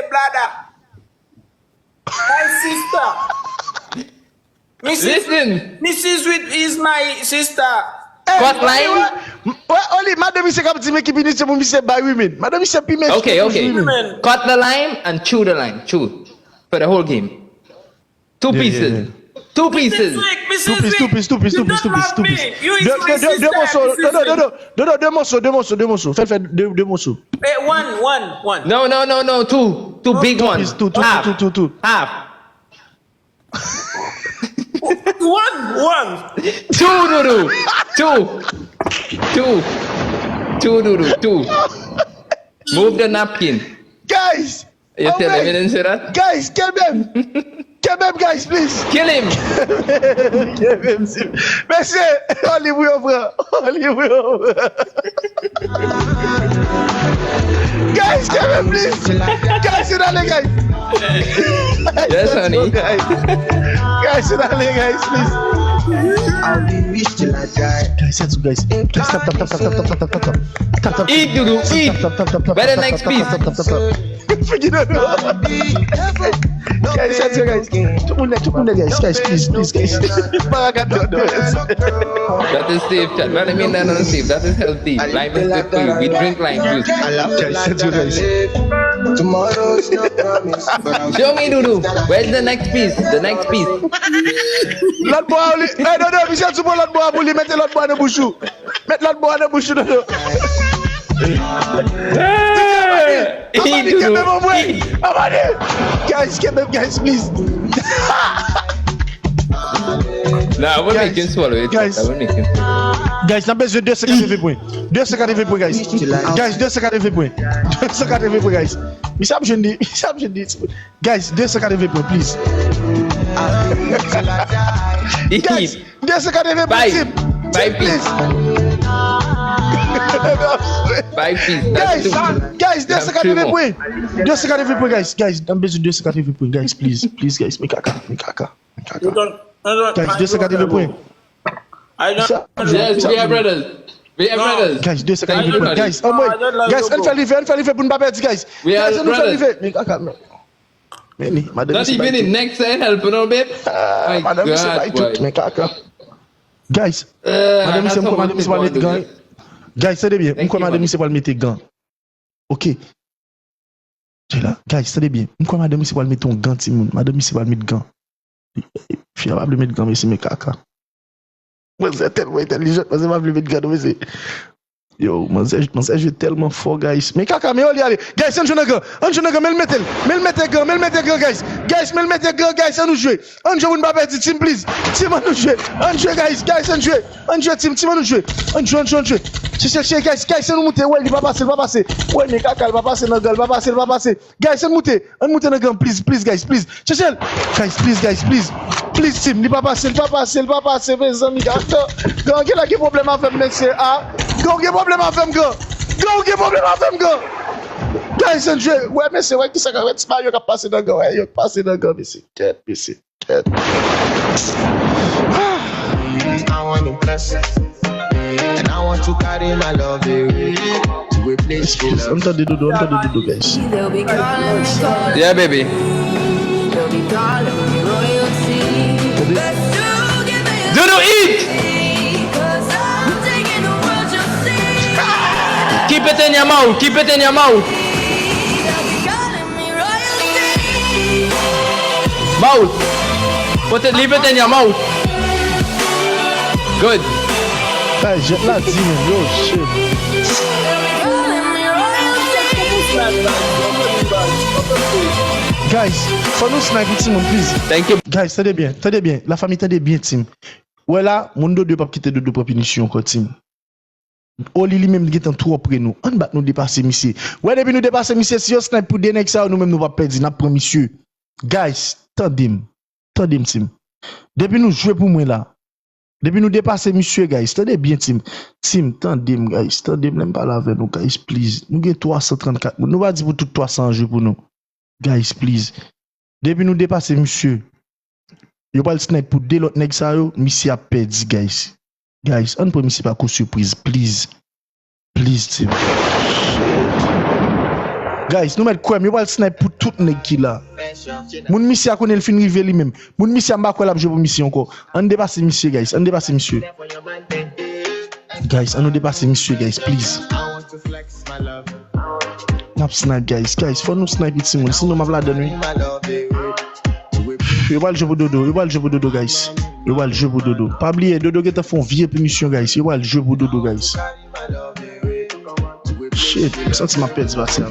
brother. My sister. Listen. Mrs. is my sister. Cut line. Only madame is a to make it minister by women. Madame is a piment. Okay. Cut the line and chew the line. Chew. For the whole game. Two pieces. Two pieces. Two pieces. You don't love me. You is my sister. Deux morceaux. Fais deux morceaux. One. No. Two big ones. Two. Half. One. Two. Move the napkin. Guys. You tell him he didn't say that? Guys, kill them, guys, please. Kill him. Merci. Hollywood, guys, kill them, please. Guys, you're not guys. Yes, honey. Guys, you're not guys, please. I'll be rich till I die. Guys, stop. Eat, Dudu, eat. Better next piece. Forget it. Guys. Tout le monde, guys, please, guys. That is safe, chat. Man, I mean that is safe. That is healthy. Lime is good for you. We drink lime juice. I love guys. Tomorrow's no promise. Show me, Dudu. Where's the next piece? L'autre bois, non, Michel, tu prends l'autre bois, vous lui mettez l'autre bois dans le bouchou. Mettez l'autre bois dans le bouchou. Guys, please. Nah, I won't make him swallow it. Guys. I won't make him swallow it. Guys, n'a besoin de 250 points. 250 points, guys. Guys, 250 points. 250 points, guys. Mais je dis. Guys, 250 points, please. Guys, 250 points, team. Five piece. Guys, 250 points. 250 points, guys. I'm besoin de 250 points, guys. Please, guys. Me caca. Guys, 250 points. Yes, we are brothers. Guys, 250 points. Guys, guys, on fait livrer pour ne pas perdre, guys. We are Guys, on fait livrer. brothers. Me caca. Not even in next side help, no, babe. My Madame, c'est pas God, tout. boy. Me caca. Guys, madame, c'est quoi, madame, c'est pas mettre gants. Guys, c'est bien. Pourquoi madame, c'est pas mettre gants? Ok. J'ai là. Guys, c'est bien. Pourquoi madame, c'est pas mettre ton gant, Timon? Madame, c'est pas mettre gants. Je suis capable de mettre gants, mais c'est mes caca. Moi, c'est tellement intelligent, moi, c'est pas mettre gants, mais c'est. Yo, moi, c'est jeu tellement fort, guys. Mais caca, mais allez. Guys, on joue un gars, mais le mettez gants, guys. Guys, mais le mettez gants, guys, on nous joue. On joue une babette, team, please. Team, on nous joue. On joue, guys, on joue, team, on nous joue. On joue. C'est guys, on nous monte. Ouais, il va passer. Ouais, mais caca, il va passer dans le gars, il va passer. Guys, on monte dans le gars, please, guys, please. Cherchez. Guys, please. Please, team, il va passer, mes amis. Gars, quel est le problème avec monsieur A? Gars, problème avec gars. Guys, on joue. Ouais, mais c'est vrai que ça va être smart, il va passer dans le gars, mais c'est tête. I want to bless it. And I want to carry my love away to a place she loves. Entendez Dodo, guys. They'll be calling me, Yeah, baby. they'll be calling me royalty. Let's do give me Dudu, eat! a 'cause I'm taking the world you'll see. Keep it in your mouth. They'll be calling me royalty. Mouth. Leave it in your mouth. Good. Guys, j'ai la dit, yo, shit. They'll be calling me royalty. Guys, faut nous sniper, Timon, please. Thank you. Guys, tenez bien. La famille, tenez bien, Tim. Ouais, là, mon dos de pas quitter de pour punition, encore, Tim. Oli lui-même, il est en tout après nous. On va nous dépasser, monsieur. Ouais, depuis nous dépasser, monsieur, si on snipe pour des next hour, nous-mêmes, nous va perdre. N'a pas, monsieur. Guys, tendez, Tim. Depuis nous jouer pour moi, là. Depuis nous dépasser, monsieur, guys. Tendez bien, Tim. Tendez, guys. Tendez, même pas là avec nous, guys, please. Nous avons 334. Nous va dire pour tout 300 jeux pour nous. Guys, please. Depuis nous dépasser, monsieur. Yo pas le snipe pour deux autres nèg ça yo, monsieur a perdu, guys. Guys, on peut monsieur pas coup surprise, please. Please, Tim. Guys, nous mettre quoi? Mais va le snipe pour tout nèg qui là. Moun monsieur a connaît le fin rivé lui-même. Moun monsieur m'a quoi la jouer pour mission encore. On dépasse monsieur guys, on dépasse monsieur. Guys, on nous dépasse monsieur guys, please. Nap snipe guys, faut nous snipe it sinon m'a vla donner. Yo va le jeu pour dodo, guys. Yo va le jeu pour dodo. Pas oublier dodo qui te font vieux permission guys. Yo va le jeu pour dodo guys. Shit, ça c'est ma pète va ça.